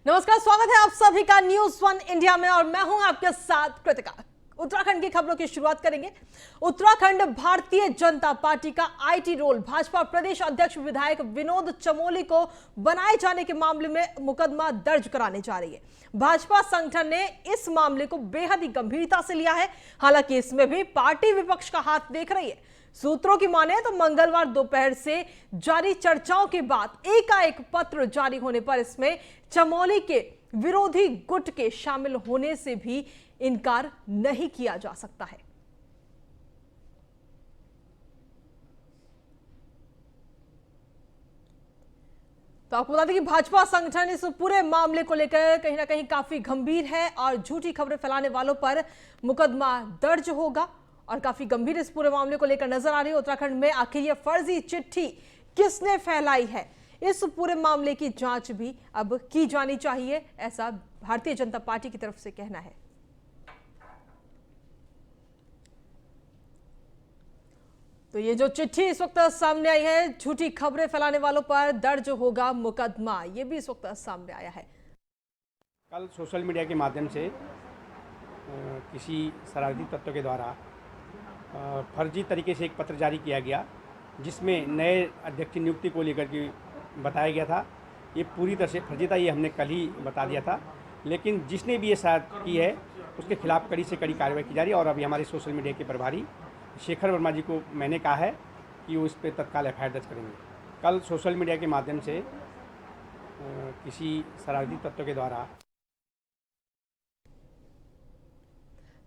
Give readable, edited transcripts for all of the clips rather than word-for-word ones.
नमस्कार, स्वागत है आप सभी का न्यूज वन इंडिया में और मैं हूं आपके साथ कृतिका। उत्तराखंड की खबरों की शुरुआत करेंगे। उत्तराखंड भारतीय जनता पार्टी का आईटी रोल भाजपा प्रदेश अध्यक्ष विधायक विनोद चमोली को बनाए जाने के मामले में मुकदमा दर्ज कराने जा रही है। भाजपा संगठन ने इस मामले को बेहद ही गंभीरता से लिया है। हालांकि इसमें भी पार्टी विपक्ष का हाथ देख रही है। सूत्रों की माने तो मंगलवार दोपहर से जारी चर्चाओं के बाद एकाएक पत्र जारी होने पर इसमें चमोली के विरोधी गुट के शामिल होने से भी इनकार नहीं किया जा सकता है। तो आपको बता दें कि भाजपा संगठन इस पूरे मामले को लेकर कहीं ना कहीं काफी गंभीर है और झूठी खबरें फैलाने वालों पर मुकदमा दर्ज होगा और काफी गंभीर इस पूरे मामले को लेकर नजर आ रही है। उत्तराखंड में आखिर यह फर्जी चिट्ठी किसने फैलाई है, इस पूरे मामले की जांच भी अब की जानी चाहिए, ऐसा भारतीय जनता पार्टी की तरफ से कहना है। तो ये जो चिट्ठी इस वक्त सामने आई है, झूठी खबरें फैलाने वालों पर दर्ज होगा मुकदमा, ये भी इस वक्त सामने आया है। कल सोशल मीडिया के माध्यम से किसी शरारती तत्व के द्वारा फर्जी तरीके से एक पत्र जारी किया गया, जिसमें नए अध्यक्ष की नियुक्ति को लेकर के बताया गया था। ये पूरी तरह से फर्जी था, ये हमने कल ही बता दिया था। लेकिन जिसने भी ये शरारत की है उसके खिलाफ कड़ी से कड़ी कार्रवाई की जा रही है। और अभी हमारे सोशल मीडिया के प्रभारी शेखर वर्मा जी को मैंने कहा है कि वो इस पर तत्काल एफआईआर दर्ज करेंगे। कल सोशल मीडिया के माध्यम से किसी शरारती तत्व के द्वारा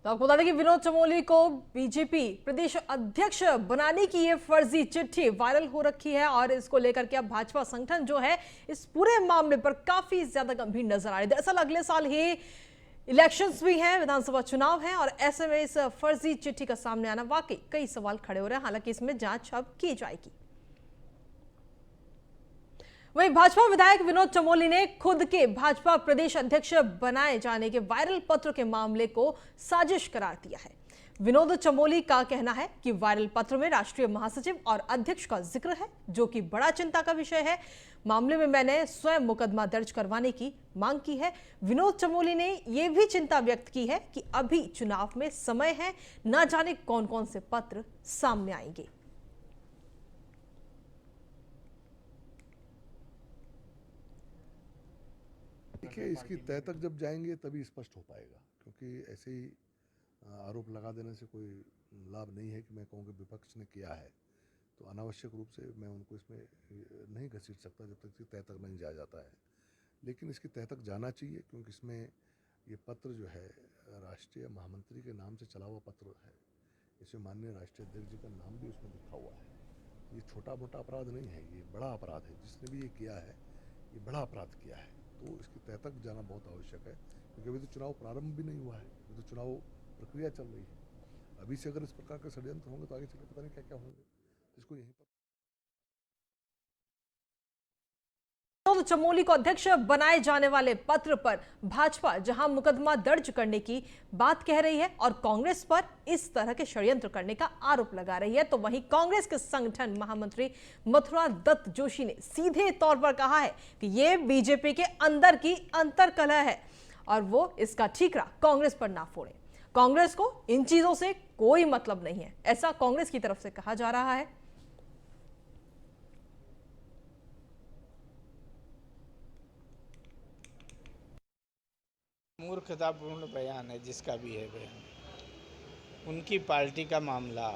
तो आपको बता दें कि विनोद चमोली को बीजेपी प्रदेश अध्यक्ष बनाने की ये फर्जी चिट्ठी वायरल हो रखी है और इसको लेकर के अब भाजपा संगठन जो है इस पूरे मामले पर काफी ज्यादा गंभीर नजर आ रही है। दरअसल अगले साल ही इलेक्शंस भी हैं, विधानसभा चुनाव हैं और ऐसे में इस फर्जी चिट्ठी का सामने आना वाकई कई सवाल खड़े हो रहे हैं। हालांकि इसमें जांच अब की जाएगी। वहीं भाजपा विधायक विनोद चमोली ने खुद के भाजपा प्रदेश अध्यक्ष बनाए जाने के वायरल पत्र के मामले को साजिश करार दिया है। विनोद चमोली का कहना है कि वायरल पत्र में राष्ट्रीय महासचिव और अध्यक्ष का जिक्र है, जो कि बड़ा चिंता का विषय है। मामले में मैंने स्वयं मुकदमा दर्ज करवाने की मांग की है। विनोद चमोली ने यह भी चिंता व्यक्त की है कि अभी चुनाव में समय है, न जाने कौन कौन से पत्र सामने आएंगे। देखिए, इसकी तय तक जब जाएंगे तभी स्पष्ट हो पाएगा, क्योंकि ऐसे ही आरोप लगा देने से कोई लाभ नहीं है। कि मैं कहूँ कि विपक्ष ने किया है तो अनावश्यक रूप से मैं उनको इसमें नहीं घसीट सकता जब तक इसकी तय तक नहीं जाया जाता है। लेकिन इसकी तय तक जाना चाहिए, क्योंकि इसमें ये पत्र जो है राष्ट्रीय महामंत्री के नाम से चला हुआ पत्र है। इसमें माननीय राष्ट्रीय अध्यक्ष जी का नाम भी उसमें लिखा हुआ है। ये छोटा मोटा अपराध नहीं है, ये बड़ा अपराध है। जिसने भी ये किया है ये बड़ा अपराध किया है। तो इसकी तय तक जाना बहुत आवश्यक है, क्योंकि अभी तो चुनाव प्रारंभ भी नहीं हुआ है, अभी तो चुनाव प्रक्रिया चल रही है। अभी से अगर इस प्रकार के षड्यंत्र होंगे तो आगे चल के पता नहीं क्या क्या होंगे। इसको यहीं पर विनोद चमोली को अध्यक्ष बनाए जाने वाले पत्र पर भाजपा जहां मुकदमा दर्ज करने की बात कह रही है और कांग्रेस पर इस तरह के षड्यंत्र करने का आरोप लगा रही है, तो वहीं कांग्रेस के संगठन महामंत्री मथुरा दत्त जोशी ने सीधे तौर पर कहा है कि यह बीजेपी के अंदर की अंतर्कलह है और वो इसका ठीकरा कांग्रेस पर ना फोड़े। कांग्रेस को इन चीजों से कोई मतलब नहीं है, ऐसा कांग्रेस की तरफ से कहा जा रहा है। मूर्खतापूर्ण बयान है जिसका भी है बयान। उनकी पार्टी का मामला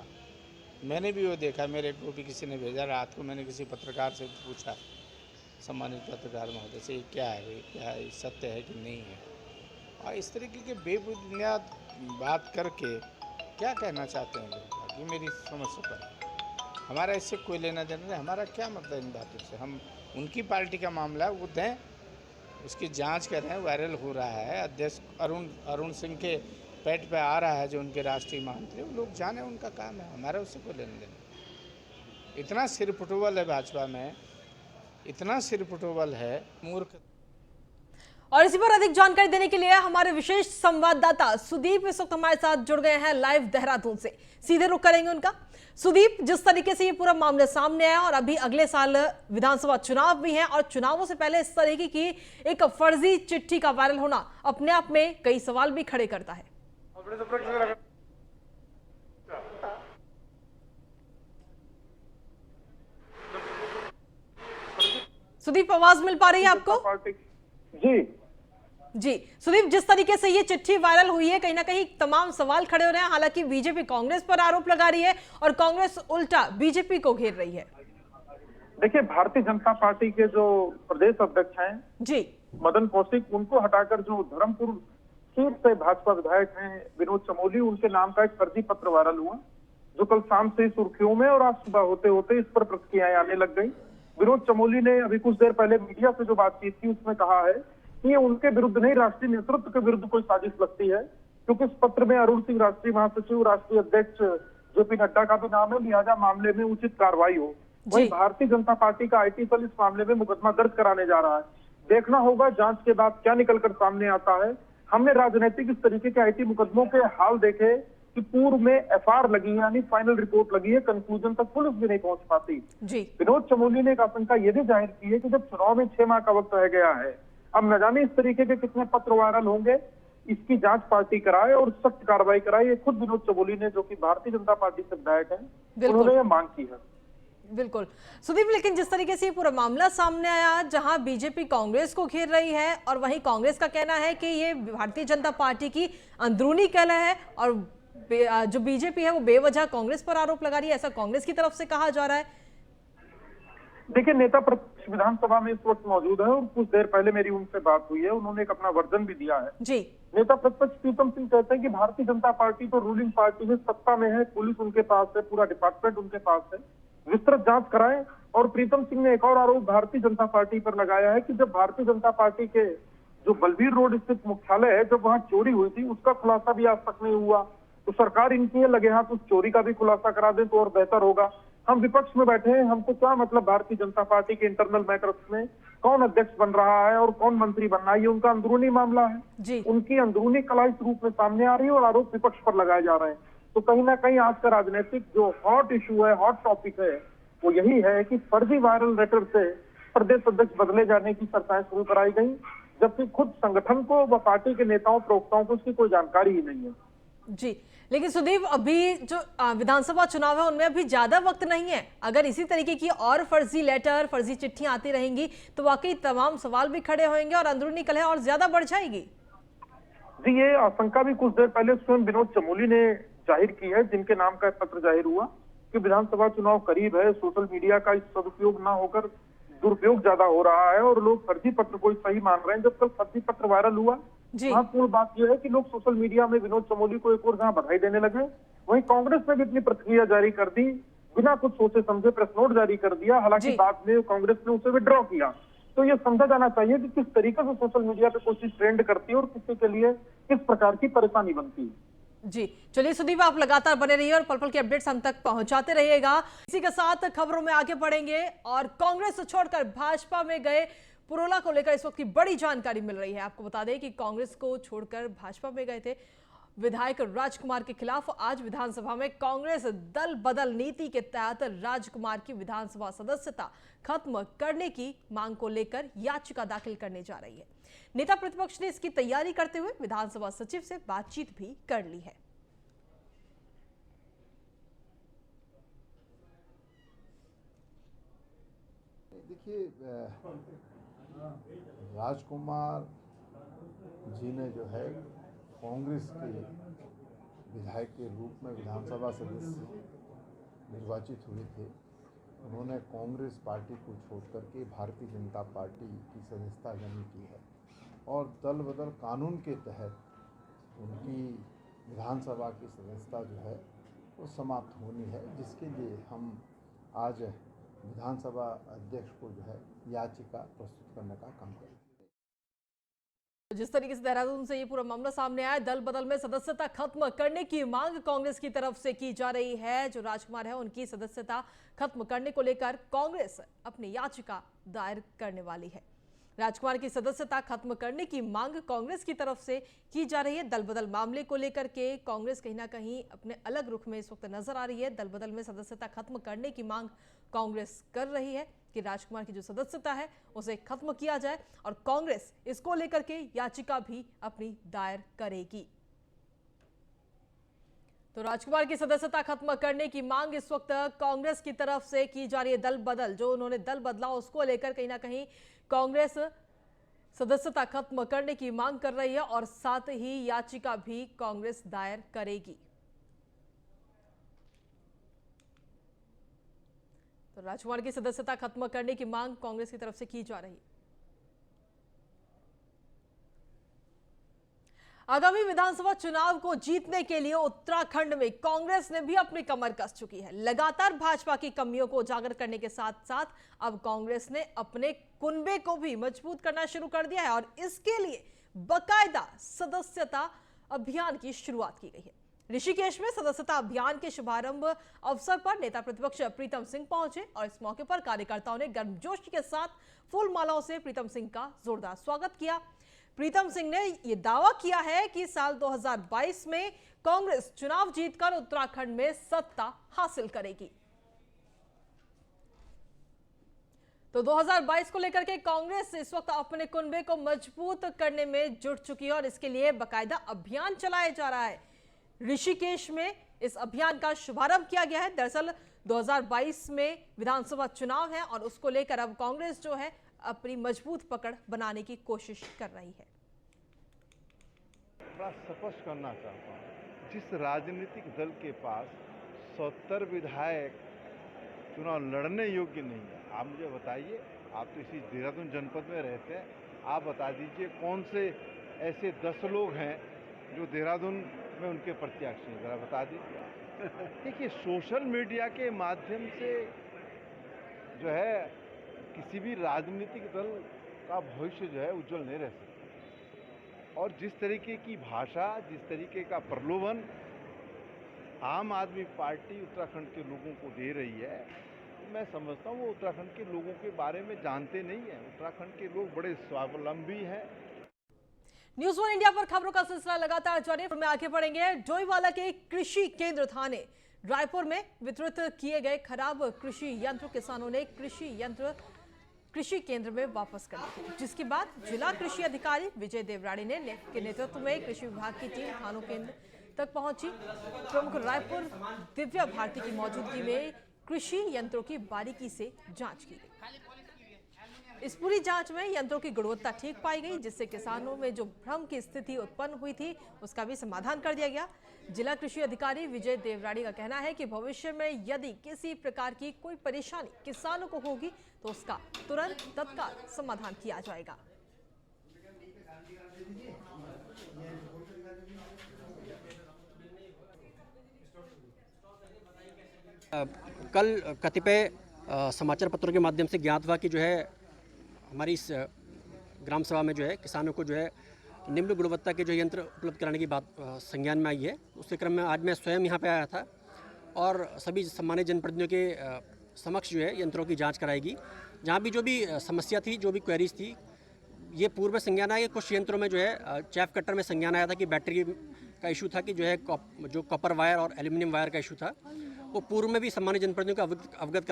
मैंने भी वो देखा, मेरे को भी किसी ने भेजा। रात को मैंने किसी पत्रकार से पूछा, सम्मानित पत्रकार महोदय से, क्या है भाई, क्या है, सत्य है कि नहीं है। और इस तरीके के बेबुनियाद बात करके क्या कहना चाहते हैं लोग, ये मेरी समझ से पर हमारा इससे कोई लेना देना नहीं। हमारा क्या मतलब इन बातों से। हम उनकी पार्टी का मामला है, वो दें, उसकी जांच कर रहे हैं। वायरल हो रहा है, अध्यक्ष अरुण सिंह के पेट पे आ रहा है जो उनके राष्ट्रीय महामंत्री, वो लोग जाने, उनका काम है, हमारा उससे कोई लेने देना। इतना सिरपुटोबल है भाजपा में, इतना सिरपुटोबल है, मूर्ख। और इसी पर अधिक जानकारी देने के लिए हमारे विशेष संवाददाता सुदीप इस वक्त हमारे साथ जुड़ गए हैं लाइव देहरादून से। सीधे रुख करेंगे उनका। सुदीप, जिस तरीके से ये पूरा मामला सामने आया और अभी अगले साल विधानसभा चुनाव भी हैं और चुनावों से पहले इस तरीके की एक फर्जी चिट्ठी का वायरल होना अपने आप में कई सवाल भी खड़े करता है। सुदीप, आवाज मिल पा रही है आपको? जी सुदीप, जिस तरीके से ये चिट्ठी वायरल हुई है कहीं ना कहीं तमाम सवाल खड़े हो रहे हैं। हालांकि बीजेपी कांग्रेस पर आरोप लगा रही है और कांग्रेस उल्टा बीजेपी को घेर रही है। देखिए, भारतीय जनता पार्टी के जो प्रदेश अध्यक्ष हैं जी मदन कौशिक, उनको हटाकर जो धर्मपुर सीट से भाजपा विधायक हैं विनोद चमोली, उनके नाम का एक फर्जी पत्र वायरल हुआ जो कल शाम से सुर्खियों में और आज सुबह होते होते इस पर प्रतिक्रियाएं आने लग गई। विनोद चमोली ने अभी कुछ देर पहले मीडिया से जो बातचीत की उसमें कहा है कि ये उनके विरुद्ध नहीं, राष्ट्रीय नेतृत्व के विरुद्ध कोई साजिश लगती है, क्योंकि इस पत्र में अरुण सिंह राष्ट्रीय महासचिव, राष्ट्रीय अध्यक्ष जेपी नड्डा का भी नाम है, लिहाजा मामले में उचित कार्रवाई हो। वहीं भारतीय जनता पार्टी का आईटी सेल इस मामले में मुकदमा दर्ज कराने जा रहा है। देखना होगा जांच के बाद क्या निकलकर सामने आता है। हमने राजनीतिक इस तरीके के आईटी मुकदमों के हाल देखे कि पूर्व में एफआईआर लगी है, यानी फाइनल रिपोर्ट लगी है, कंक्लूजन तक पुलिस भी नहीं पहुंच पाती। विनोद चमोली ने एक आशंका यह भी जाहिर की है कि जब चुनाव में 6 माह का वक्त रह गया है, अब न जाने इस तरीके के कितने पत्र वायरल होंगे, इसकी जांच पार्टी कराए और सख्त कार्रवाई कराए। ये खुद विनोद चमोली ने, जो कि भारतीय जनता पार्टी से विधायक हैं, उन्होंने ये मांग की है। बिल्कुल सुदीप, लेकिन जिस तरीके से ये पूरा मामला सामने आया, जहां बीजेपी कांग्रेस को घेर रही है और वहीं कांग्रेस का कहना है कि ये भारतीय जनता पार्टी की अंदरूनी कलह है और जो बीजेपी है वो बेवजह कांग्रेस पर आरोप लगा रही है, ऐसा कांग्रेस की तरफ से कहा जा रहा है। देखिए, नेता प्रतिपक्ष विधानसभा में इस वक्त मौजूद है और कुछ देर पहले मेरी उनसे बात हुई है, उन्होंने एक अपना वर्जन भी दिया है। जी नेता प्रतिपक्ष प्रीतम सिंह कहते हैं कि भारतीय जनता पार्टी तो रूलिंग पार्टी है, सत्ता में है, पुलिस उनके पास है, पूरा डिपार्टमेंट उनके पास है, विस्तृत जांच कराएं। और प्रीतम सिंह ने एक और आरोप भारतीय जनता पार्टी पर लगाया है कि जब भारतीय जनता पार्टी के जो बलबीर रोड स्थित मुख्यालय है, जब वहां चोरी हुई थी, उसका खुलासा भी आज तक नहीं हुआ, तो सरकार इनकी है लगे हाथ उस चोरी का भी खुलासा करा दें तो और बेहतर होगा। हम विपक्ष में बैठे हैं, हमको क्या मतलब भारतीय जनता पार्टी के इंटरनल मैटर्स में कौन अध्यक्ष बन रहा है और कौन मंत्री बन रहा है, ये उनका अंदरूनी मामला है जी। उनकी अंदरूनी कला इस रूप में सामने आ रही है और आरोप विपक्ष पर लगाए जा रहे हैं। तो कहीं ना कहीं आज का राजनीतिक जो हॉट इशू है, हॉट टॉपिक है, वो यही है कि फर्जी वायरल लेटर से प्रदेश अध्यक्ष बदले जाने की चर्चाएं शुरू कराई गई, जबकि खुद संगठन को व पार्टी के नेताओं प्रवक्ताओं को इसकी कोई जानकारी ही नहीं है। जी, लेकिन सुदीप, अभी जो विधानसभा चुनाव है उनमें अभी ज्यादा वक्त नहीं है। अगर इसी तरीके की और फर्जी लेटर, फर्जी चिट्ठियां आती रहेंगी तो वाकई तमाम सवाल भी खड़े होंगे और अंदरूनी कलह और ज्यादा बढ़ जाएगी। जी, ये आशंका भी कुछ देर पहले स्वयं विनोद चमोली ने जाहिर की है, जिनके नाम का पत्र जाहिर हुआ कि विधानसभा चुनाव करीब है, सोशल मीडिया का इस सदुपयोग न होकर दुरुपयोग ज्यादा हो रहा है और लोग फर्जी पत्र को सही मान रहे हैं। जब कल फर्जी पत्र वायरल हुआ, महत्वपूर्ण बात यह है कि लोग सोशल मीडिया में विनोद चमोली को एक और जहां बधाई देने लगे, वहीं कांग्रेस ने भी अपनी प्रतिक्रिया जारी कर दी, बिना कुछ सोचे समझे प्रेस नोट जारी कर दिया। हालांकि बाद में कांग्रेस ने उसे विड्रॉ किया। तो ये समझा जाना चाहिए कि किस तरीके से सोशल मीडिया पे कोई चीज ट्रेंड करती है और किसी के लिए किस प्रकार की परेशानी बनती है। जी चलिए सुदीप, आप लगातार बने रहिए और पल पल के अपडेट्स हम तक पहुंचाते रहिएगा। इसी के साथ खबरों में आगे बढ़ेंगे और कांग्रेस छोड़कर भाजपा में गए पुरोला को लेकर इस वक्त की बड़ी जानकारी मिल रही है। आपको बता दें कि कांग्रेस को छोड़कर भाजपा में गए थे विधायक राजकुमार के खिलाफ आज विधानसभा में कांग्रेस दल बदल नीति के तहत राजकुमार की विधानसभा सदस्यता खत्म करने की मांग को लेकर याचिका दाखिल करने जा रही है। नेता प्रतिपक्ष ने इसकी तैयारी करते हुए विधानसभा सचिव से बातचीत भी कर ली है। देखिए, राजकुमार जी ने जो है कांग्रेस के विधायक के रूप में विधानसभा सदस्य निर्वाचित हुए थे। उन्होंने कांग्रेस पार्टी को छोड़कर के भारतीय जनता पार्टी की सदस्यता ग्रहण की है और दल बदल कानून के तहत उनकी विधानसभा की सदस्यता जो है वो समाप्त होनी है, जिसके लिए हम आज विधानसभा अध्यक्ष को जो है याचिका प्रस्तुत करने का काम करें। जिस तरीके से देहरादून से ये पूरा मामला सामने आया, दल बदल में सदस्यता खत्म करने की मांग कांग्रेस की तरफ से की जा रही है। जो राजकुमार है उनकी सदस्यता खत्म करने को लेकर कांग्रेस अपनी याचिका दायर करने वाली है। राजकुमार की सदस्यता खत्म करने की मांग कांग्रेस की तरफ से की जा रही है। दल बदल मामले को लेकर के कांग्रेस कहीं ना कहीं अपने अलग रुख में इस वक्त नजर आ रही है। दल बदल में सदस्यता खत्म करने की मांग कांग्रेस कर रही है कि राजकुमार की जो सदस्यता है उसे खत्म किया जाए और कांग्रेस इसको लेकर के याचिका भी अपनी दायर करेगी। तो राजकुमार की सदस्यता खत्म करने की मांग इस वक्त कांग्रेस की तरफ से की जा रही है। दल बदल जो उन्होंने दल बदला उसको लेकर कहीं ना कहीं कांग्रेस सदस्यता खत्म करने की मांग कर रही है और साथ ही याचिका भी कांग्रेस दायर करेगी। तो राजकुमार की सदस्यता खत्म करने की मांग कांग्रेस की तरफ से की जा रही है। आगामी विधानसभा चुनाव को जीतने के लिए उत्तराखंड में कांग्रेस ने भी अपनी कमर कस चुकी है। लगातार भाजपा की कमियों को उजागर करने के साथ साथ अब कांग्रेस ने अपने कुनबे को भी मजबूत करना शुरू कर दिया है और इसके लिए बकायदा सदस्यता अभियान की शुरुआत की गई है। ऋषिकेश में सदस्यता अभियान के शुभारंभ अवसर पर नेता प्रतिपक्ष प्रीतम सिंह पहुंचे और इस मौके पर कार्यकर्ताओं ने गर्मजोशी के साथ फूल मालाओं से प्रीतम सिंह का जोरदार स्वागत किया। प्रीतम सिंह ने यह दावा किया है कि साल 2022 में कांग्रेस चुनाव जीतकर उत्तराखंड में सत्ता हासिल करेगी। तो 2022 को लेकर के कांग्रेस इस वक्त अपने कुनबे को मजबूत करने में जुट चुकी है और इसके लिए बकायदा अभियान चलाया जा रहा है। ऋषिकेश में इस अभियान का शुभारंभ किया गया है। दरअसल 2022 में विधानसभा चुनाव है और उसको लेकर अब कांग्रेस जो है अपनी मजबूत पकड़ बनाने की कोशिश कर रही है। बड़ा स्पष्ट करना चाहता हूँ, जिस राजनीतिक दल के पास 70 विधायक चुनाव लड़ने योग्य नहीं है, आप मुझे बताइए, आप तो इसी देहरादून जनपद में रहते हैं, आप बता दीजिए कौन से ऐसे 10 लोग हैं जो देहरादून में उनके प्रत्याशी हैं, जरा बता दीजिए। देखिए, सोशल मीडिया के माध्यम से जो है किसी भी राजनीतिक दल का भविष्य जो है उज्जवल नहीं रह सकता। और जिस तरीके की भाषा, जिस तरीके का प्रलोभन आम आदमी पार्टी उत्तराखंड के लोगों को दे रही है, मैं समझता हूँ वो उत्तराखंड के लोगों के बारे में जानते नहीं हैं। उत्तराखंड के लोग बड़े स्वावलंबी हैं। न्यूज़ 1 इंडिया पर खबरों का सिलसिला लगातार जारी है। आगे बढ़ेंगे। डोईवाला के कृषि केंद्र थाने रायपुर में वितरित किए गए खराब कृषि यंत्र किसानों ने कृषि केंद्र में वापस कर दिए, जिसके बाद जिला कृषि अधिकारी विजय देवराड़ी के नेतृत्व में कृषि विभाग की टीम थानों केंद्र तक पहुंची। प्रमुख रायपुर दिव्या भारती की मौजूदगी में कृषि यंत्रों की बारीकी से जांच की गई। इस पूरी जांच में यंत्रों की गुणवत्ता ठीक पाई गई, जिससे किसानों में जो भ्रम की स्थिति उत्पन्न हुई थी उसका भी समाधान कर दिया गया। जिला कृषि अधिकारी विजय देवराड़ी का कहना है कि भविष्य में यदि किसी प्रकार की कोई परेशानी किसानों को होगी तो उसका तुरंत तत्काल समाधान किया जाएगा। कल कतिपय समाचार पत्रों के माध्यम से ज्ञात हुआ कि जो है हमारी इस ग्राम सभा में जो है किसानों को जो है निम्न गुणवत्ता के जो यंत्र उपलब्ध कराने की बात संज्ञान में आई है। उसके क्रम में आज मैं स्वयं यहाँ पे आया था और सभी सम्मानित जनप्रतिनिधियों के समक्ष जो है यंत्रों की जांच कराएगी। जहाँ भी जो भी समस्या थी, जो भी क्वेरीज थी, ये पूर्व में संज्ञान आया। कुछ यंत्रों में जो है चैफ कटर में संज्ञान आया था कि बैटरी का इशू था, कि जो है जो कॉपर वायर और एल्यूमिनियम वायर का इशू था, वो पूर्व में भी सम्मानित जनप्रतिनिधियों को अवगत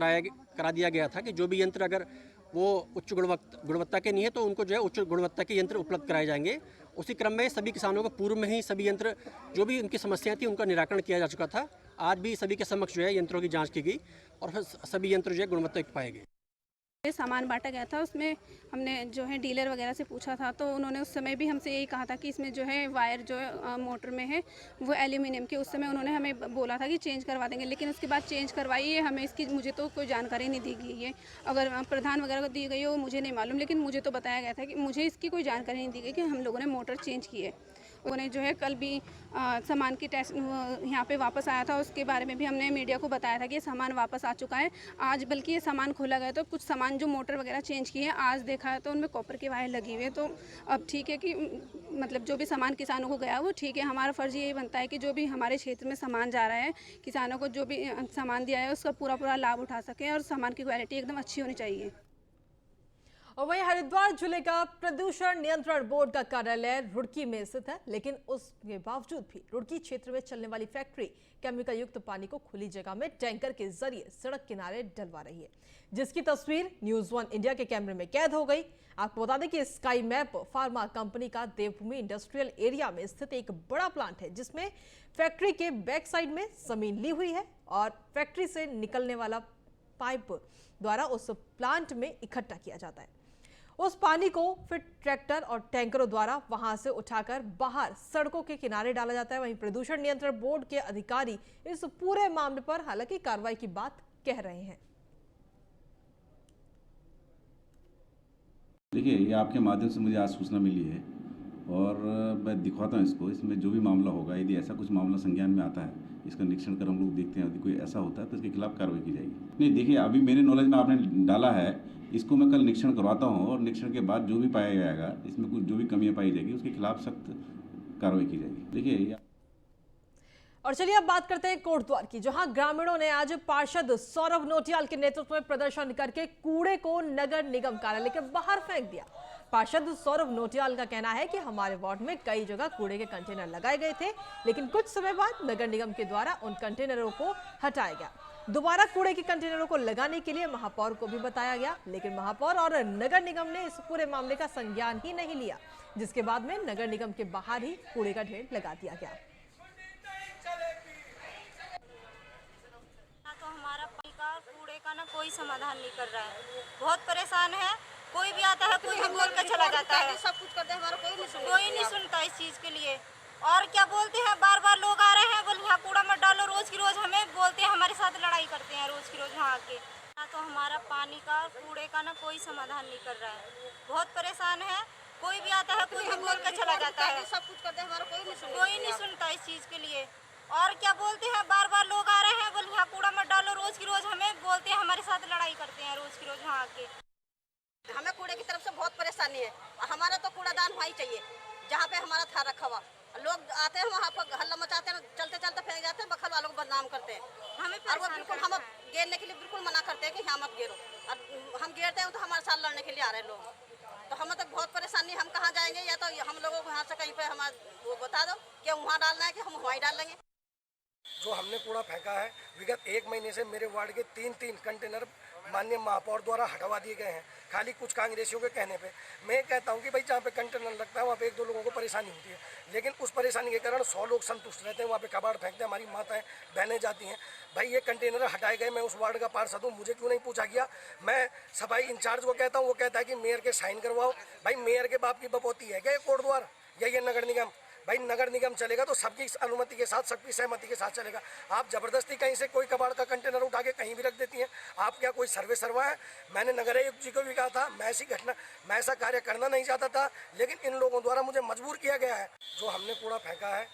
करा दिया गया था कि जो भी यंत्र अगर वो उच्च गुणवत्ता के नहीं है तो उनको जो है उच्च गुणवत्ता के यंत्र उपलब्ध कराए जाएंगे। उसी क्रम में सभी किसानों को पूर्व में ही सभी यंत्र जो भी उनकी समस्याएं थी उनका निराकरण किया जा चुका था। आज भी सभी के समक्ष जो है यंत्रों की जांच की गई और फिर सभी यंत्र जो है गुणवत्तायुक्त पाए गए। सामान बांटा गया था, उसमें हमने जो है डीलर वगैरह से पूछा था तो उन्होंने उस समय भी हमसे यही कहा था कि इसमें जो है वायर जो मोटर में है वो एल्यूमिनियम के, उस समय उन्होंने हमें बोला था कि चेंज करवा देंगे, लेकिन उसके बाद चेंज करवाई है। हमें इसकी मुझे तो कोई जानकारी नहीं दी गई है। अगर प्रधान वगैरह को दी गई हो मुझे नहीं मालूम, लेकिन मुझे तो बताया गया था कि मुझे इसकी कोई जानकारी नहीं दी गई कि हम लोगों ने मोटर चेंज की है। उन्हें जो है कल भी सामान की टेस्ट यहाँ पे वापस आया था, उसके बारे में भी हमने मीडिया को बताया था कि ये सामान वापस आ चुका है। आज बल्कि ये सामान खोला गया तो कुछ सामान जो मोटर वगैरह चेंज की है आज देखा है तो उनमें कॉपर के वायर लगी हुई है। तो अब ठीक है कि मतलब जो भी सामान किसानों को गया वो ठीक है। हमारा फ़र्ज़ यही बनता है कि जो भी हमारे क्षेत्र में सामान जा रहा है, किसानों को जो भी सामान दिया है उसका पूरा लाभ उठा सकें और सामान की क्वालिटी एकदम अच्छी होनी चाहिए। और वहीं हरिद्वार जिले का प्रदूषण नियंत्रण बोर्ड का कार्यालय रुड़की में स्थित है, लेकिन उसके बावजूद भी रुड़की क्षेत्र में चलने वाली फैक्ट्री केमिकल युक्त पानी को खुली जगह में टैंकर के जरिए सड़क किनारे डलवा रही है, जिसकी तस्वीर न्यूज 1 इंडिया के कैमरे में कैद हो गई। आपको बता दें कि स्काई मैप फार्मा कंपनी का देवभूमि इंडस्ट्रियल एरिया में स्थित एक बड़ा प्लांट है, जिसमें फैक्ट्री के बैक साइड में जमीन ली हुई है और फैक्ट्री से निकलने वाला पाइप द्वारा उस प्लांट में इकट्ठा किया जाता है। उस पानी को फिर ट्रैक्टर और टैंकरों द्वारा वहां से उठाकर बाहर सड़कों के किनारे डाला जाता है। वहीं प्रदूषण नियंत्रण बोर्ड के अधिकारी इस पूरे मामले पर हालांकि कार्रवाई की बात कह रहे हैं। देखिए, ये आपके माध्यम से मुझे आज सूचना मिली है और मैं दिखवाता हूँ इसको। इसमें जो भी मामला होगा, यदि ऐसा कुछ मामला संज्ञान में आता है, इसका निरीक्षण कर हम लोग देखते हैं। यदि कोई ऐसा होता है तो इसके खिलाफ कार्रवाई की जाएगी। नहीं, देखिए, अभी मेरे नॉलेज में आपने डाला है, इसको मैं कल निरीक्षण करवाता हूँ और निरीक्षण के बाद जो भी पाया जाएगा, इसमें कुछ जो भी कमियाँ पाई जाएगी, उसके खिलाफ सख्त कार्रवाई की जाएगी। देखिए, और चलिए अब बात करते हैं कोटद्वार की, जहां ग्रामीणों ने आज पार्षद सौरभ नोटियाल के नेतृत्व में प्रदर्शन करके कूड़े को नगर निगम कार्यालय के बाहर फेंक दिया। पार्षद सौरभ नोटियाल का कहना है कि हमारे वार्ड में कई जगह कूड़े के कंटेनर लगाए गए थे, लेकिन कुछ समय बाद नगर निगम के द्वारा उन कंटेनरों को हटाया गया। दोबारा कूड़े के कंटेनरों को लगाने के लिए महापौर को भी बताया गया, लेकिन महापौर और नगर निगम ने इस पूरे मामले का संज्ञान ही नहीं लिया, जिसके बाद में नगर निगम के बाहर ही कूड़े का ढेर लगा दिया गया। तो हमारा पानी का कूड़े का ना कोई समाधान नहीं कर रहा है, बहुत परेशान है। कोई भी आता है, कोई भी बोल कर चला जाता है, सब कुछ करते हैं, हमारा कोई नहीं सुनता इस चीज के लिए। और क्या बोलते हैं, बार बार लोग आ रहे हैं, बोले यहाँ कूड़ा मत डालो, रोज की रोज हमें बोलते हैं, हमारे साथ लड़ाई करते हैं रोज की रोज वहाँ आके। तो हमारा पानी का कूड़े का ना कोई समाधान नहीं कर रहा है, बहुत परेशान है। कोई भी आता है, कोई भी बोल कर चला जाता है, सब कुछ करते हैं, हमारा कोई नहीं सुनता इस चीज के लिए। और क्या बोलते हैं, बार बार लोग आ रहे हैं, बोले यहाँ कूड़ा मत डालो, रोज की रोज हमें बोलते हैं, हमारे साथ लड़ाई करते हैं रोज की रोज वहाँ आके। हमें कूड़े की तरफ से बहुत परेशानी है। हमारा तो कूड़ादान वहीं चाहिए जहाँ पे हमारा था रखा हुआ। लोग आते हैं वहाँ पर हल्ला मचाते हैं, चलते चलते फेंक जाते हैं, बखल वालों को बदनाम करते हैं। और वो बिल्कुल हम गेरने के लिए बिल्कुल मना करते हैं कि यहाँ मत गेरो, और हम गेरते हैं तो हमारे साथ लड़ने के लिए आ रहे हैं लोग। तो हमें तो बहुत परेशानी, हम कहाँ जाएंगे? या तो हम लोगों को यहाँ से कहीं पे हम वो बता दो कि वहाँ डालना है कि हम वहीं डाल लेंगे। जो हमने कूड़ा फेंका है, विगत 1 महीने से मेरे वार्ड के 3 कंटेनर माननीय महापौर द्वारा हटवा दिए गए हैं, खाली कुछ कांग्रेसियों के कहने पे। मैं कहता हूं कि भाई जहां पे कंटेनर लगता है वहां पे 1-2 लोगों को परेशानी होती है, लेकिन उस परेशानी के कारण 100 लोग संतुष्ट रहते हैं। वहां पे कबाड़ फेंकते हैं, हमारी माताएं बहनें जाती हैं। भाई ये कंटेनर हटाए गए, मैं उस वार्ड का पार्षद हूँ, मुझे क्यों नहीं पूछा गया? मैं सफाई इंचार्ज को कहता हूँ, वो कहता है कि मेयर के साइन करवाओ। भाई मेयर के बाप की बपौती है क्या ये कोटद्वार या ये नगर निगम? भाई नगर निगम चलेगा तो सबकी अनुमति के साथ, सबकी सहमति के साथ चलेगा। आप जबरदस्ती कहीं से कोई कबाड़ का कंटेनर उठा के कहीं भी रख देती हैं। आप क्या कोई सर्वे सरवा है? मैंने नगर आयुक्त जी को भी कहा था, मैं ऐसा कार्य करना नहीं चाहता था, लेकिन इन लोगों द्वारा मुझे मजबूर किया गया है। जो हमने कूड़ा फेंका है